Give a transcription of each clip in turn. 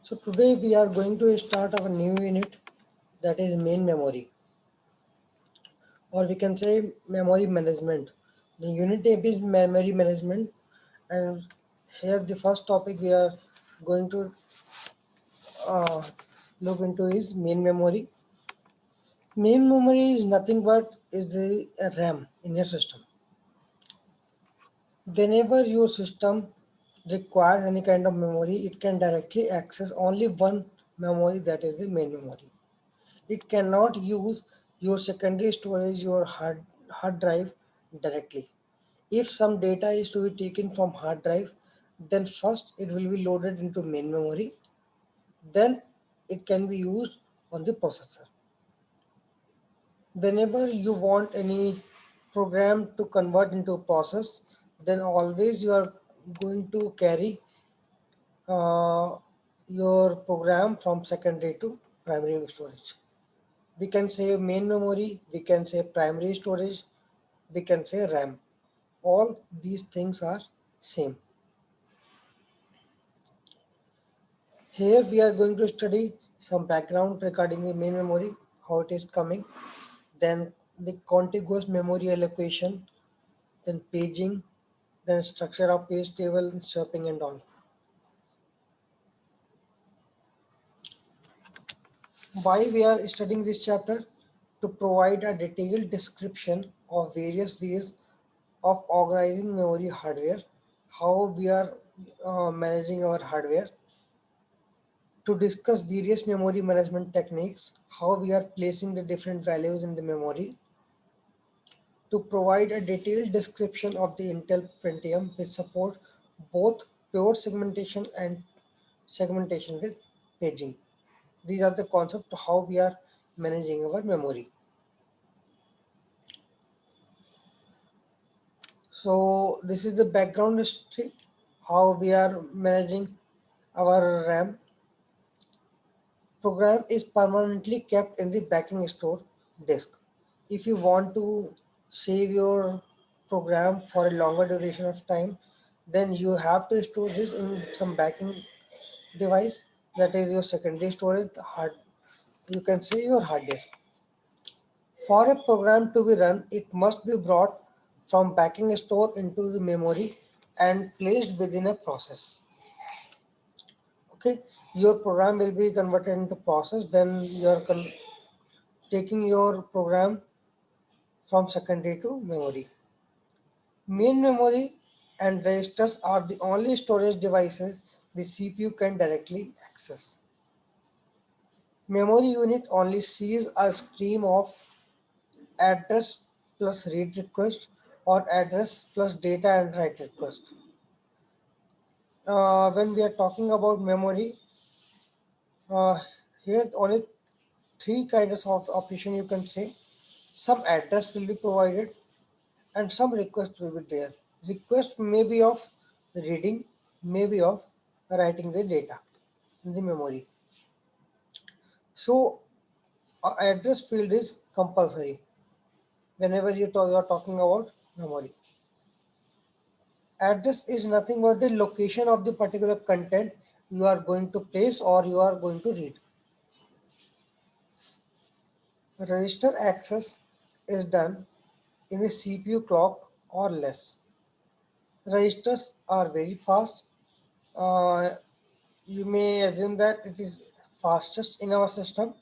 So today we are going to start our new unit, that is main memory, or we can say memory management. The unit name is memory management, and here the first topic we are going to uh, look into is main memory. Main memory is nothing but is a RAM in your system. Whenever your system requires any kind of memory, it can directly access only one memory, that is the main memory. It cannot use your secondary storage, your hard drive directly. If some data is to be taken from hard drive, then first it will be loaded into main memory, then it can be used on the processor. Whenever you want any program to convert into a process, then always you are going to carry uh, your program from secondary to primary storage. We can say main memory, we can say primary storage, we can say RAM. All these things are same. Here we are going to study some background regarding the main memory, how it is coming, then the contiguous memory allocation, then paging, then structure of page table, swapping and all. Why we are studying this chapter? To provide a detailed description of various ways of organizing memory hardware, how we are managing our hardware, to discuss various memory management techniques, how we are placing the different values in the memory, to provide a detailed description of the Intel Pentium which support both pure segmentation and segmentation with paging. These are the concepts of how we are managing our memory. So this is the background history, how we are managing our RAM. Program is permanently kept in the backing store disk. If you want to save your program for a longer duration of time, then you have to store this in some backing device, that is your secondary storage hard, you can say your hard disk. For a program to be run, it must be brought from backing store into the memory and placed within a process. Okay, your program will be converted into process when you are taking your program from secondary to memory. Main memory and registers are the only storage devices the CPU can directly access. Memory unit only sees a stream of address plus read request or address plus data and write request. When we are talking about memory, uh, here only three kinds of operation you can say. Some address will be provided and some request will be there. Request may be of reading, may be of writing the data in the memory. So address field is compulsory whenever you are talking about memory. Address is nothing but the location of the particular content you are going to place or you are going to read. Register access is done in a CPU clock or less. Registers are very fast. Uh, you may assume that it is fastest in our system.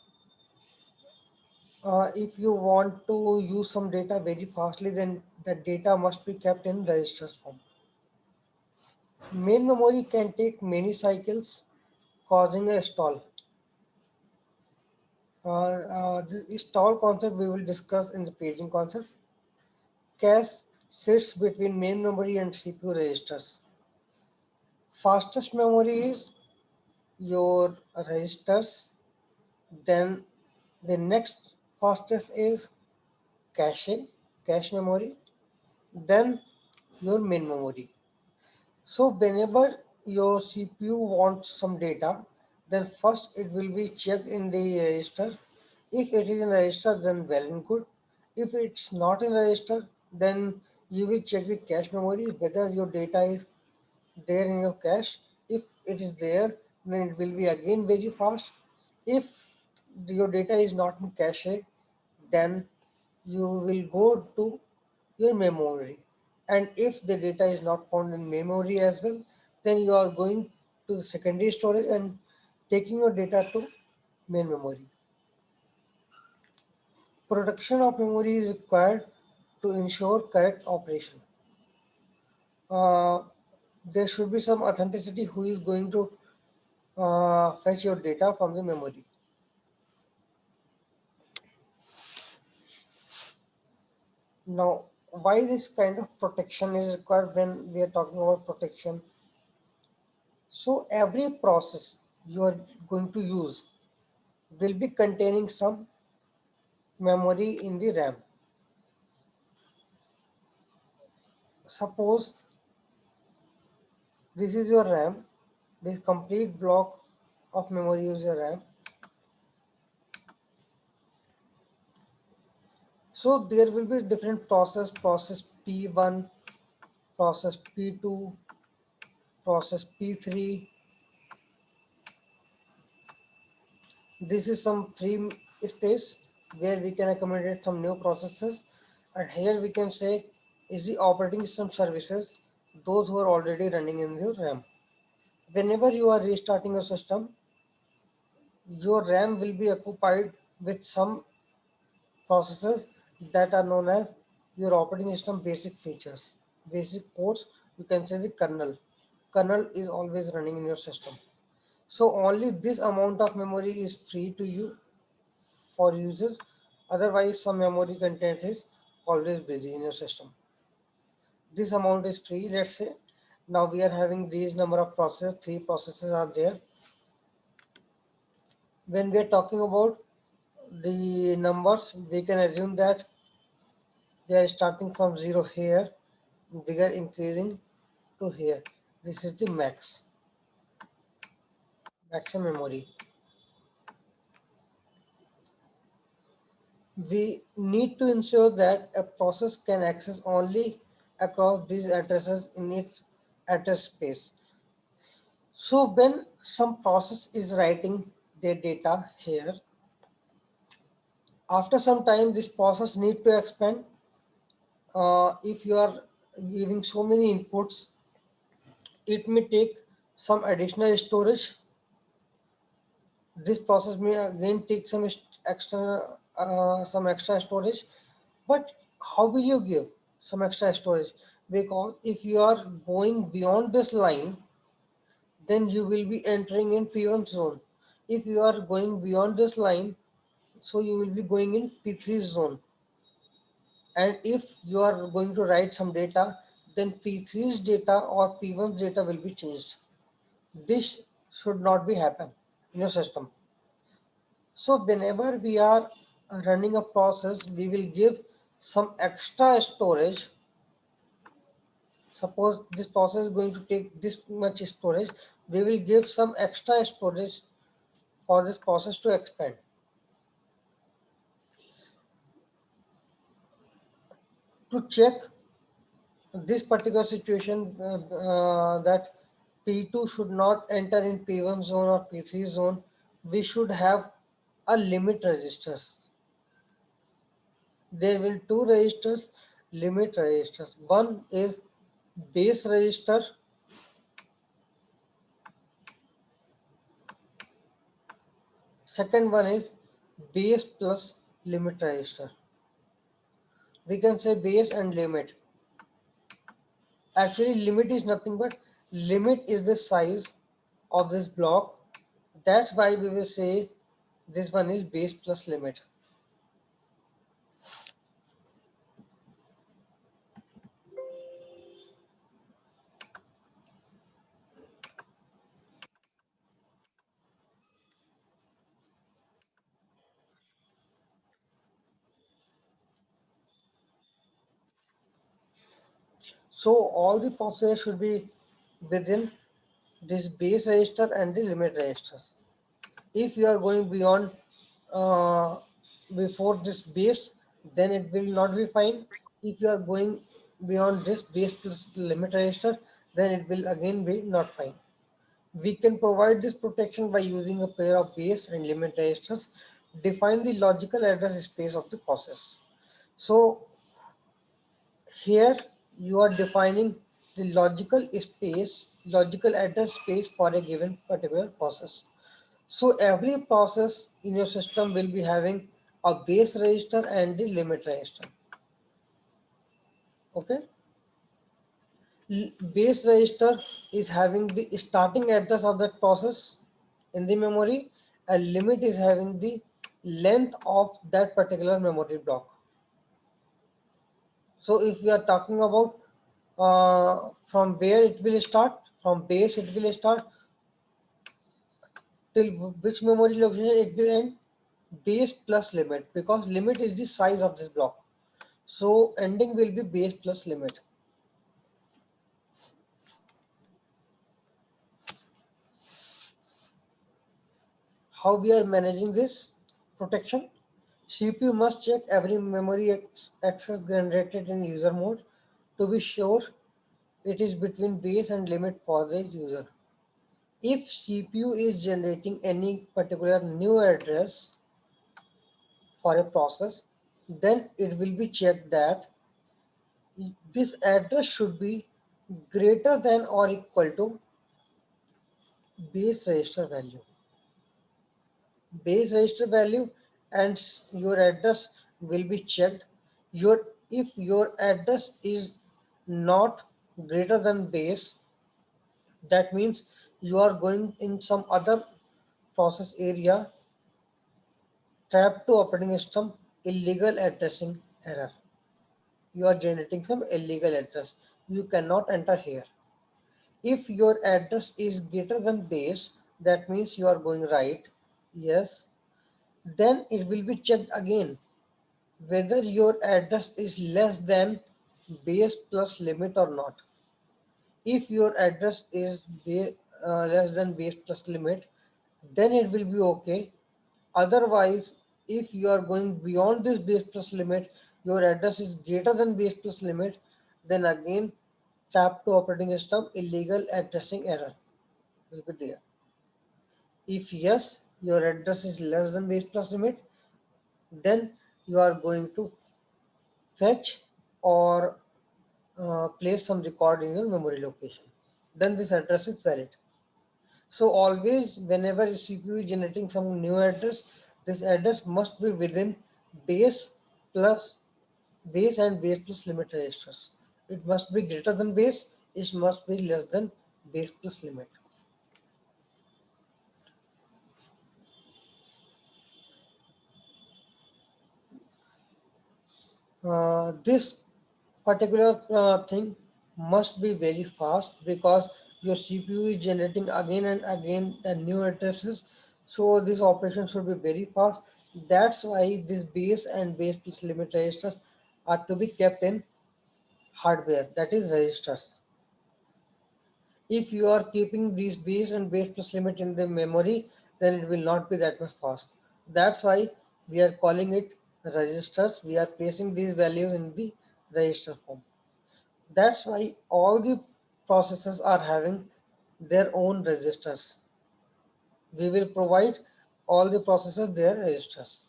If you want to use some data very fastly, then that data must be kept in registers form. Main memory can take many cycles, causing a stall. The stall concept we will discuss in the paging concept. Cache sits between main memory and CPU registers. Fastest memory is your registers. Then the next fastest is cache, cache memory. Then your main memory. So whenever your CPU wants some data, then first it will be checked in the register. If it is in register, then well and good. If it's not in register, then you will check the cache memory whether your data is there in your cache. If it is there, then it will be again very fast. If your data is not in cache, then you will go to your memory. And if the data is not found in memory as well, then you are going to the secondary storage and taking your data to main memory. Protection of memory is required to ensure correct operation. Uh, there should be some authenticity who is going to fetch your data from the memory. Now, why this kind of protection is required when we are talking about protection? So, every process you are going to use will be containing some memory in the RAM. Suppose this is your RAM, this complete block of memory is your RAM. So, there will be different process P1, process P2, process P3. This is some free space where we can accommodate some new processes, and here we can say is the operating system services, those who are already running in your RAM. Whenever you are restarting your system, your RAM will be occupied with some processes that are known as your operating system basic features, basic codes. You can say the kernel. Kernel is always running in your system. So only this amount of memory is free to you for users. Otherwise, some memory content is always busy in your system. This amount is free. Let's say now we are having these number of processes, three processes are there. When we are talking about the numbers, we can assume that they are starting from zero here, we are increasing to here. This is the maximum memory. We need to ensure that a process can access only across these addresses in its address space. So when some process is writing their data here, after some time this process need to expand. If you are giving so many inputs, it may take some additional storage. This process may again take some extra storage. But how will you give some extra storage? Because if you are going beyond this line, then you will be entering in P1 zone. If you are going beyond this line, so you will be going in P3 zone. And if you are going to write some data, then P3's data or P1's data will be changed. This should not be happen in your system. So whenever we are running a process, we will give some extra storage. Suppose this process is going to take this much storage, we will give some extra storage for this process to expand. To check this particular situation, that P2 should not enter in P1 zone or P3 zone, we should have a limit registers. There will two registers, limit registers. One is base register, second one is base plus limit register. We can say base and limit. Actually, limit is nothing but limit is the size of this block. That's why we will say this one is base plus limit. So all the processes should be within this base register and the limit registers. If you are going beyond uh, before this base, then it will not be fine. If you are going beyond this base plus limit register, then it will again be not fine. We can provide this protection by using a pair of base and limit registers. Define the logical address space of the process. So here you are defining the logical address space for a given particular process. So every process in your system will be having a base register and the limit register. Okay. Base register is having the starting address of that process in the memory, and limit is having the length of that particular memory block. So if we are talking about from where it will start, from base it will start till which memory location it will end, base plus limit, because limit is the size of this block. So ending will be base plus limit. How we are managing this protection? CPU must check every memory access generated in user mode to be sure it is between base and limit for the user. If CPU is generating any particular new address for a process, then it will be checked that this address should be greater than or equal to base register value. Base register value and your address will be checked. If your address is not greater than base, that means you are going in some other process area, trap to operating system, illegal addressing error. You are generating some illegal address. You cannot enter here. If your address is greater than base, that means you are going right. Yes. Then it will be checked again whether your address is less than base plus limit or not. If your address is less than base plus limit, then it will be okay. Otherwise, if you are going beyond this base plus limit, your address is greater than base plus limit, then again tap to operating system, illegal addressing error will be there. If yes, your address is less than base plus limit, then you are going to fetch or place some record in your memory location. Then this address is valid. So always whenever CPU is generating some new address, this address must be within base plus base and base plus limit registers. It must be greater than base, it must be less than base plus limit. This particular thing must be very fast because your CPU is generating again and again the new addresses. So this operation should be very fast. That's why this base and base plus limit registers are to be kept in hardware, that is registers. If you are keeping these base and base plus limit in the memory, then it will not be that much fast. That's why we are calling it registers. We are placing these values in the register form. That's why all the processors are having their own registers. We will provide all the processors their registers.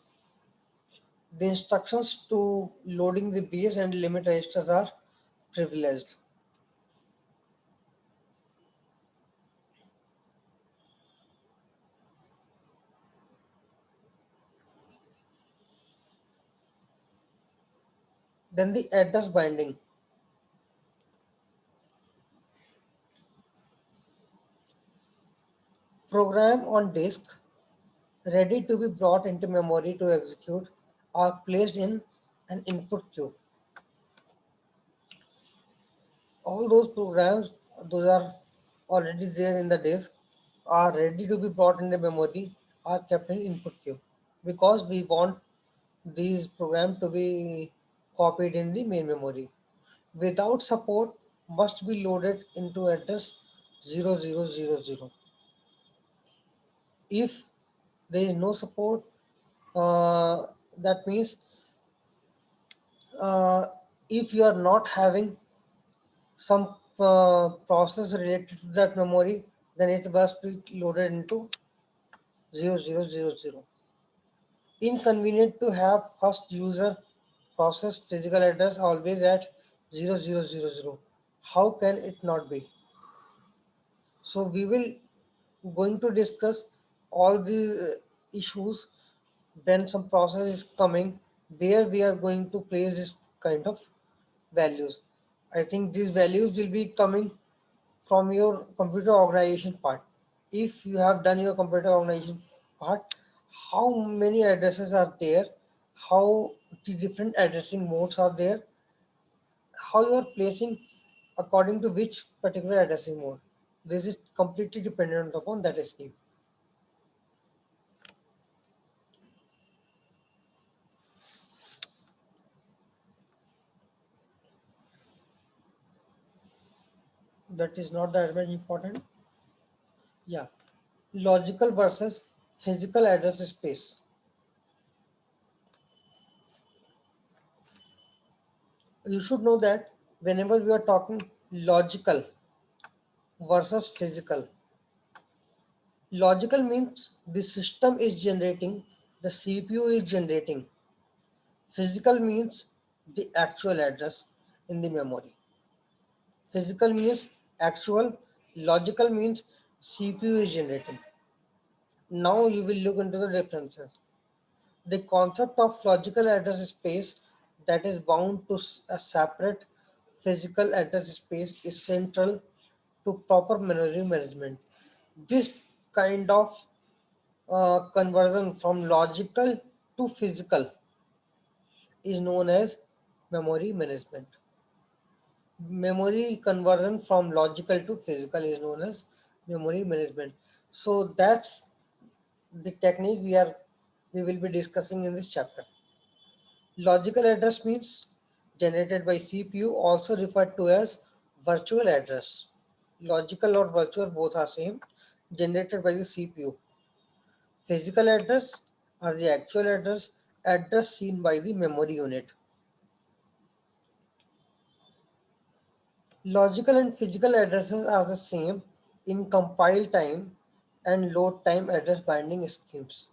The instructions to loading the base and limit registers are privileged. Then the address binding. Program on disk ready to be brought into memory to execute are placed in an input queue. All those programs, those are already there in the disk, are ready to be brought into memory, are kept in input queue because we want these programs to be copied in the main memory. Without support, must be loaded into address 0000. If there is no support, that means uh, if you are not having some process related to that memory, then it must be loaded into 0000. Inconvenient to have first user process physical address always at 0000. How can it not be? So we will going to discuss all the issues when some process is coming where we are going to place this kind of values. I think these values will be coming from your computer organization part. If you have done your computer organization part, how many addresses are there, how the different addressing modes are there, how you are placing according to which particular addressing mode. This is completely dependent upon that scheme. That is not that much important. Yeah. Logical versus physical address space. You should know that whenever we are talking logical versus physical, logical means the system is generating, the CPU is generating. Physical means the actual address in the memory. Physical means actual, logical means CPU is generating. Now you will look into the differences. The concept of logical address space that is bound to a separate physical address space is central to proper memory management. This kind of conversion from logical to physical is known as memory management. Memory conversion from logical to physical is known as memory management. So that's the technique we will be discussing in this chapter. Logical address means generated by CPU, also referred to as virtual address. Logical or virtual both are same, generated by the CPU. Physical address are the actual address seen by the memory unit. Logical and physical addresses are the same in compile time and load time address binding schemes.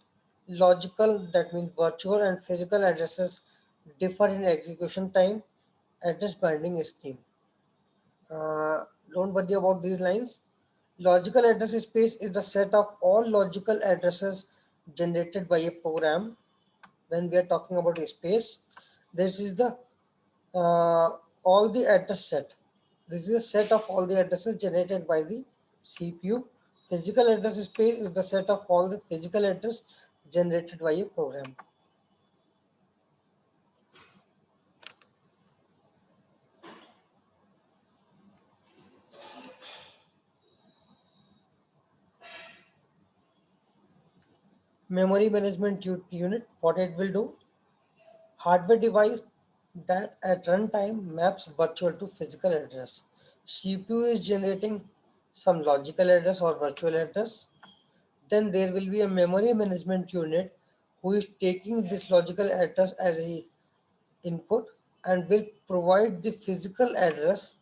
Logical, that means virtual, and physical addresses differ in execution time, address binding scheme. Don't worry about these lines. Logical address space is the set of all logical addresses generated by a program. When we are talking about a space, this is the uh, all the address set. This is a set of all the addresses generated by the CPU. Physical address space is the set of all the physical address generated by a program. Memory management unit, what it will do? Hardware device that at runtime maps virtual to physical address. CPU is generating some logical address or virtual address. Then there will be a memory management unit who is taking this logical address as a input and will provide the physical address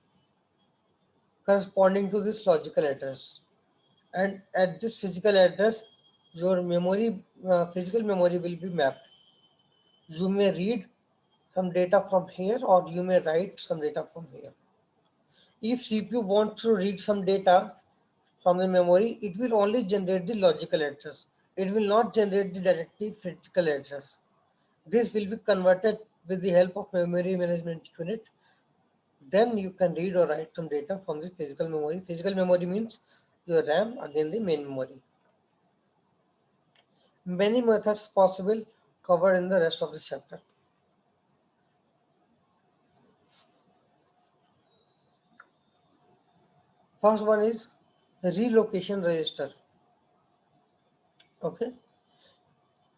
corresponding to this logical address. And at this physical address, your physical memory will be mapped. You may read some data from here or you may write some data from here. If CPU wants to read some data from the memory, it will only generate the logical address. It will not generate the directly physical address. This will be converted with the help of memory management unit. Then you can read or write some data from the physical memory. Physical memory means your RAM, again the main memory. Many methods possible covered in the rest of this chapter. First one is relocation register. Okay.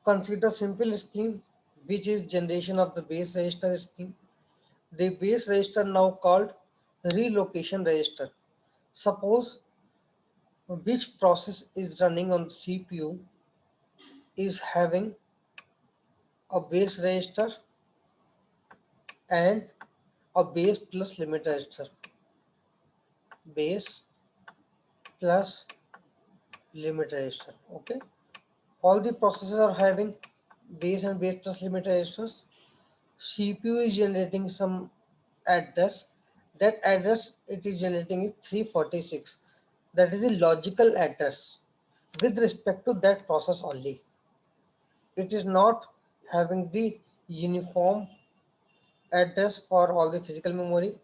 Consider simple scheme which is generation of the base register scheme. The base register now called relocation register. Suppose which process is running on the CPU is having a base register and a base plus limit register. Base plus limit register. Okay, all the processors are having base and base plus limit registers. CPU is generating some address. That address it is generating is 346. That is the logical address with respect to that process only. It is not having the uniform address for all the physical memory.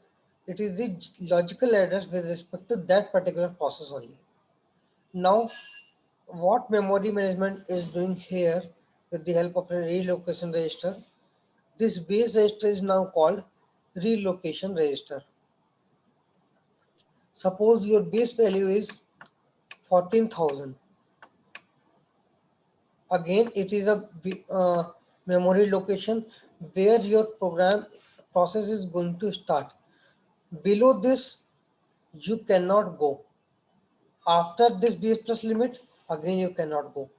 It is the logical address with respect to that particular process only. Now, what memory management is doing here with the help of a relocation register, this base register is now called relocation register. Suppose your base value is 14,000. Again, it is a memory location where your program process is going to start. Below this, you cannot go. After this base plus limit, again you cannot go.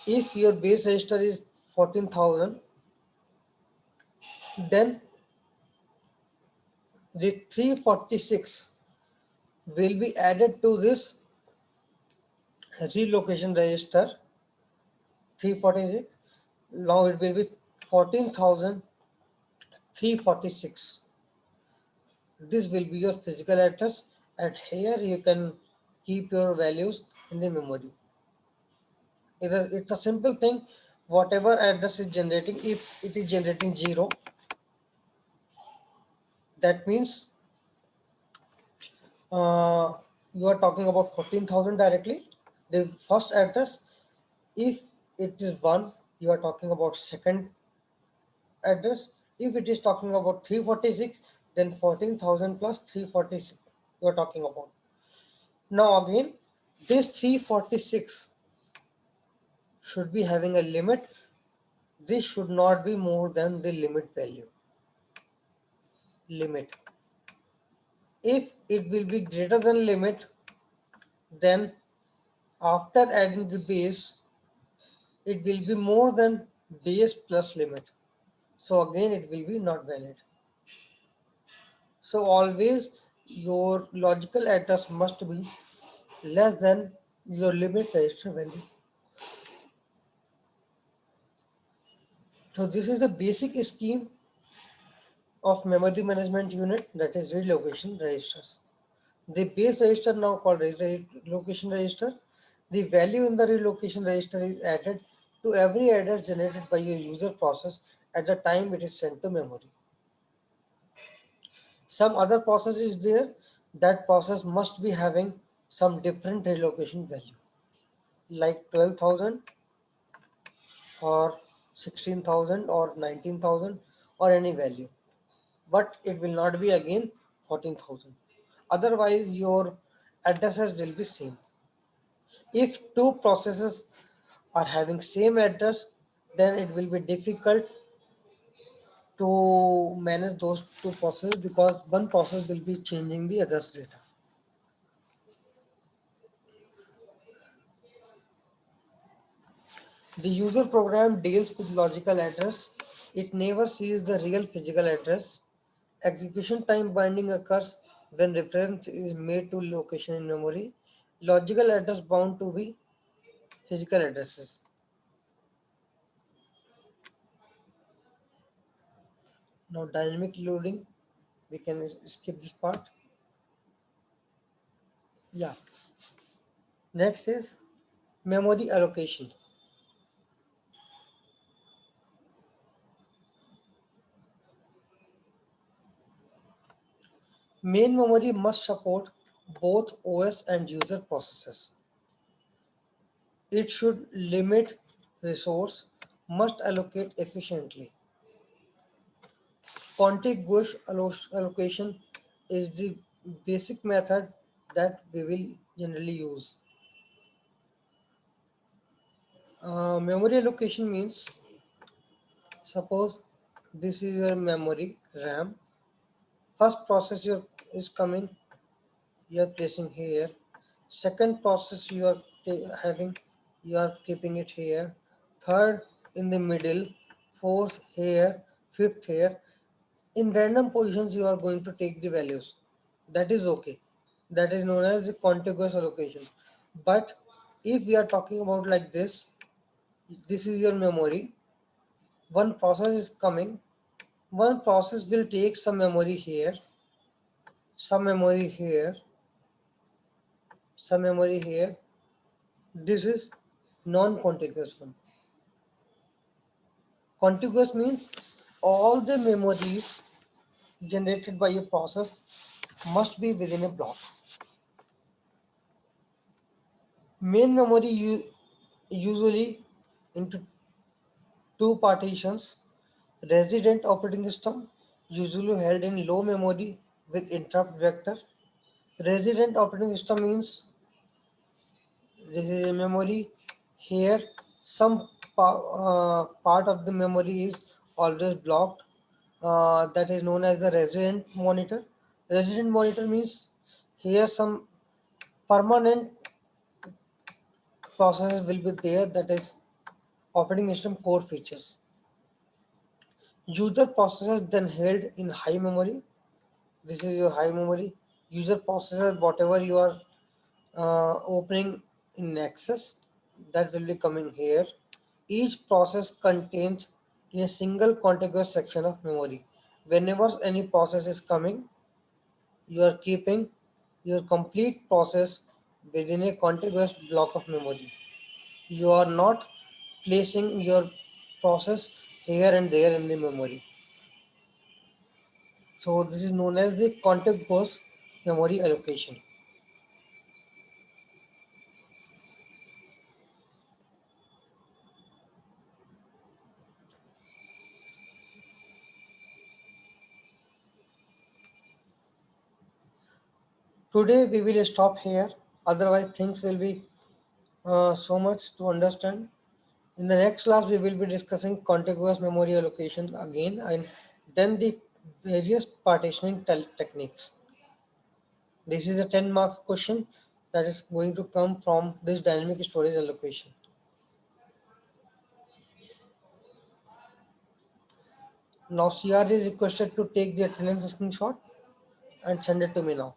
If your base register is 14,000, then the 346 will be added to this relocation register 346. Now it will be 14,346. This will be your physical address, and here you can keep your values in the memory. It's a simple thing. Whatever address is generating, if it is generating 0, that means uh, you are talking about 14,000 directly. The first address, if it is 1, you are talking about second address. If it is talking about 346, then 14,000 plus 346 you are talking about. Now again, this 346 should be having a limit. This should not be more than the limit value. Limit. If it will be greater than limit, then after adding the base, it will be more than base plus limit. So again, it will be not valid. So always your logical address must be less than your limit register value. So this is the basic scheme of memory management unit, that is relocation registers. The base register now called relocation register. The value in the relocation register is added to every address generated by your user process at the time it is sent to memory. Some other process is there. That process must be having some different relocation value, like 12,000 or 16,000 or 19,000 or any value. But it will not be again 14,000. Otherwise, your addresses will be same. If two processes are having same address, then it will be difficult to manage those two processes because one process will be changing the other's data. The user program deals with logical address. It never sees the real physical address. Execution time binding occurs when reference is made to location in memory. Logical address bound to be physical addresses. Now dynamic loading, we can skip this part. Yeah. Next is memory allocation. Main memory must support both OS and user processes. It should limit resource, must allocate efficiently. Contiguous allocation is the basic method that we will generally use. Memory allocation means, suppose this is your memory RAM. First process is coming, you are placing here. Second process you are having, you are keeping it here. Third in the middle, fourth here, fifth here. In random positions you are going to take the values. That is okay. that is known as the contiguous allocation. But if we are talking about like this is your memory. One process is coming. One process will take some memory here, some memory here, some memory here. This is non-contiguous one. Contiguous means all the memories generated by a process must be within a block. Main memory usually into two partitions. Resident operating system usually held in low memory with interrupt vector. Resident operating system means this is a memory. Here, some part of the memory is always blocked. That is known as the resident monitor. Resident monitor means here some permanent processes will be there. That is operating system core features. User processes then held in high memory. This is your high memory. User processes whatever you are opening in Nexus that will be coming here. Each process contains in a single contiguous section of memory. Whenever any process is coming, you are keeping your complete process within a contiguous block of memory. You are not placing your process here and there in the memory. So this is known as the contiguous memory allocation. Today we will stop here, otherwise things will be so much to understand. In the next class, we will be discussing contiguous memory allocation again and then the various partitioning techniques. This is a 10 marks question that is going to come from this dynamic storage allocation. Now CR is requested to take the attendance screenshot and send it to me now.